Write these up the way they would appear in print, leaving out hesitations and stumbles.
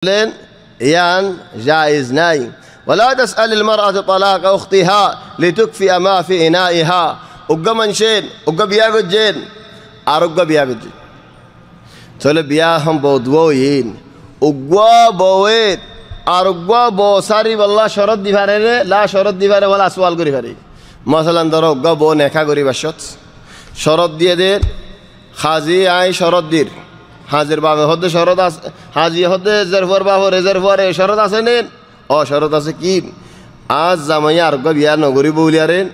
ইয়ান জায়েজ নাই ওয়ালা তাসআলিল মারআতু তালাকা উখতিহা লিতুকফিয়া মা ফি ইনাইহা উগ্গা মানশেন উগ্গা বিয়া গজ্জেন আর উগ্গা বিয়া গজ্জেন চলে বিয়া হম বদওয়িন উগ্গা বওয়েত আর উগ্গা বসারি বল্লা শরত দিবারে লা শরত দিবারে ওয়ালা সওয়াল করি পারি মাসালান ধরো উগ্গা বো নেখা করি বাসত শরত দিয়ে দে খাজি আই শরত দির হাজির বাবে হতে শরত আছে হাজি হতে রিজার্ভার বাবু রিজার্ভারে শরত আছে নেন ও শরত আছে কি আজ জামাইয়া আর বিয়া নগরী বউলিয়ারেন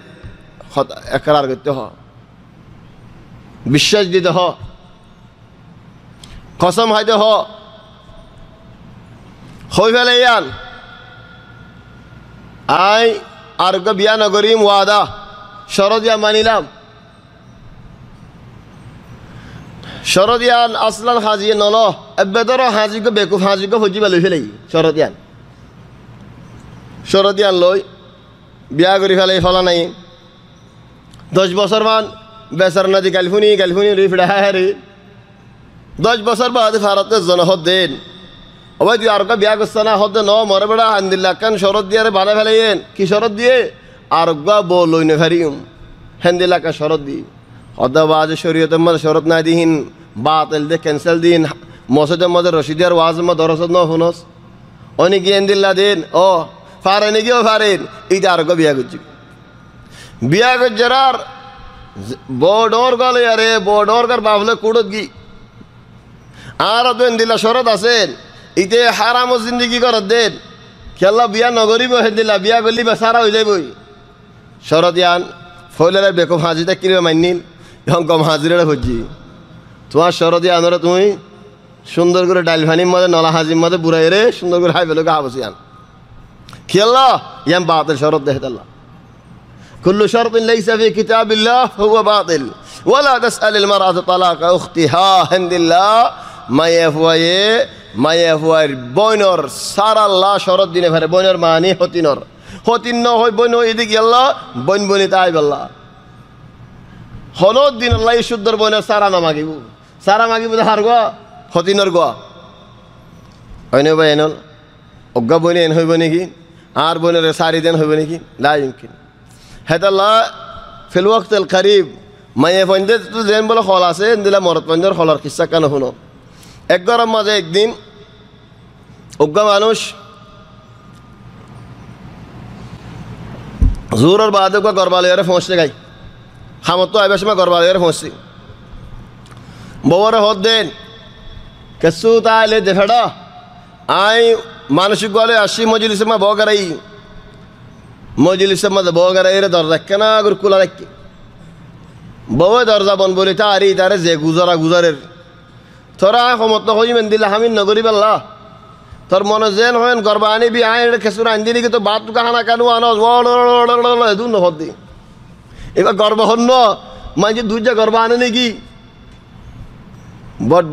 একরার করতে হ বিশ্বাস দিতে হ কসম হাইতে হ হই ফেলে ইয়ান আই আর বিয়া নগরীম ওয়াদা শরত ইয়া মানিলাম শরদিয়ান আসলান হাজিয়ে নল এবেদর হাজিকে বেকুফ হাজিকে ফজি পেলে ফেলে শরদিয়ান লই বিয়া করি ফেলে ফলা নাই 10 বছর মান বেচার নদী গালফুনি রুই ফিড়া হারি 10 বছর বাদ ভারতের জন হদ্দেন ওই তুই আর বিয়া করছে না হদ্দে ন মরে বেড়া হান্দিল্লা কান শরৎ দিয়ে বানা ফেলেন কি শরৎ দিয়ে আর বো লই নে ফারিম হান্দিল্লা কান শরৎ দি অদাবাজ শরীয়তের মধ্যে শরত নাই দিন বাতিল দে ক্যান্সেল দিন মসজিদের মধ্যে রশিদিয়ার ওয়াজ মধ্যে দরসত ন শুনস অনেক জ্ঞান দিল্লা দিন ও ফারে নাকি ও ফারেন এইটা আর বিয়া করছি বিয়া করছার বড়র গলে আরে বড়র কার বাবলে কুড়ত গি আর দেন দিল্লা শরত আছেন ইতে হারাম জিন্দিগি করত দেন খেলা বিয়া নগরিব হে দিল্লা বিয়া করলি বেসারা হয়ে যাবই শরত ইয়ান ফইলের বেকম হাজিটা কিনবে মাইনিন এখন কম হাজিরা খুঁজি তোমার শরদি আনরে তুমি সুন্দর করে ডাইল ভানির মধ্যে নলা হাজির মধ্যে বুড়াই রে সুন্দর করে হাই ফেলে হাবসি আন খেয়াল্লা ইয়াম বাতিল শরত দেহতাল্লাহ কুল্লু শরতিন লাইসা ফি কিতাবিল্লাহ হুয়া বাতিল ওয়ালা তাসআলিল মারআতু তালাকা উখতিহা হামদুলিল্লাহ মায়াফুয়ার বইনর সারাল্লাহ শরত দিনে ফেরে বইনর মানি হতিনর হতিন ন হই বইন এদিকে আল্লাহ বইন বনি তাই বল্লা হলত দিন আল্লাহ শুদ্ধর বইনের সারা না মাগিব সারা মাগিব হার গো হতিনর গো হয়নি ভাই এনল অজ্ঞা বইনে এন হইব নাকি আর বইনের সারি দেন হইব নাকি লাইমকিন হেতাল্লাহ ফিল ওয়াক্তিল করিব মায়ে পঞ্জে তো যেন বলে হল আছে দিলা মরত পঞ্জর হলর কিসা কেন শুনো এক গরম মাঝে একদিন অজ্ঞা মানুষ জোরের বাদে গরবালয়ারে পৌঁছতে গাই খামত তো আইবার সময় গরবালয়ারে পৌঁছছি বউরে হদ দেন কেসু তাইলে দেখেডা আই মানসিক গলে আসি মজলিসে মা বগারাই মজলিসে মধ্যে বগারাই রে দরজা কেনা করে কুলা রাখি বউ দরজা বন বলি তারি তারে যে গুজারের তোরা সমত হই মেন দিলা হামিন নগরি পাল্লা তোর মনে যেন হয়েন গরবা আনিবি আইন খেসুর আন দিলি কিন্তু বাত কাহানা কেন আনস দু নহদ দি এবার গর্ব হন্য মাঝে দুইটা গর্ব আনে নাকি বট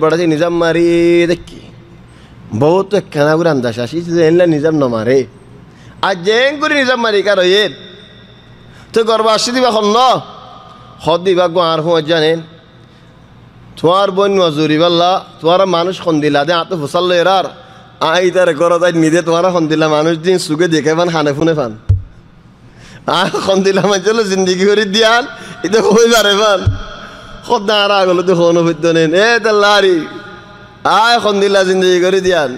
বড়াতে নিজাম মারি দেখি বহুত কেনা করে আন্দাজ আসি এনলা নিজাম নমারে আর জেং করে নিজাম মারি কার এর তো গর্ব আসি দিবা হন্য হদ দিবা গো আর হুঁ জানেন তোমার বোন মজুরি পাল্লা তোমার মানুষ খন দিলা দে আতো ফুসাল্লো এরার আই তার ঘর তাই নিজে তোমার খন দিলা মানুষ দিন সুখে দেখে পান খানে ফুনে পান খন দিলা চলো জিন্দিগি করে দিয়ান এটা হয়ে পারে পান সদা আর আগলো তো হন হইত নেন এ তাল্লারি আয় খন দিলা জিন্দিগি করে দিয়ান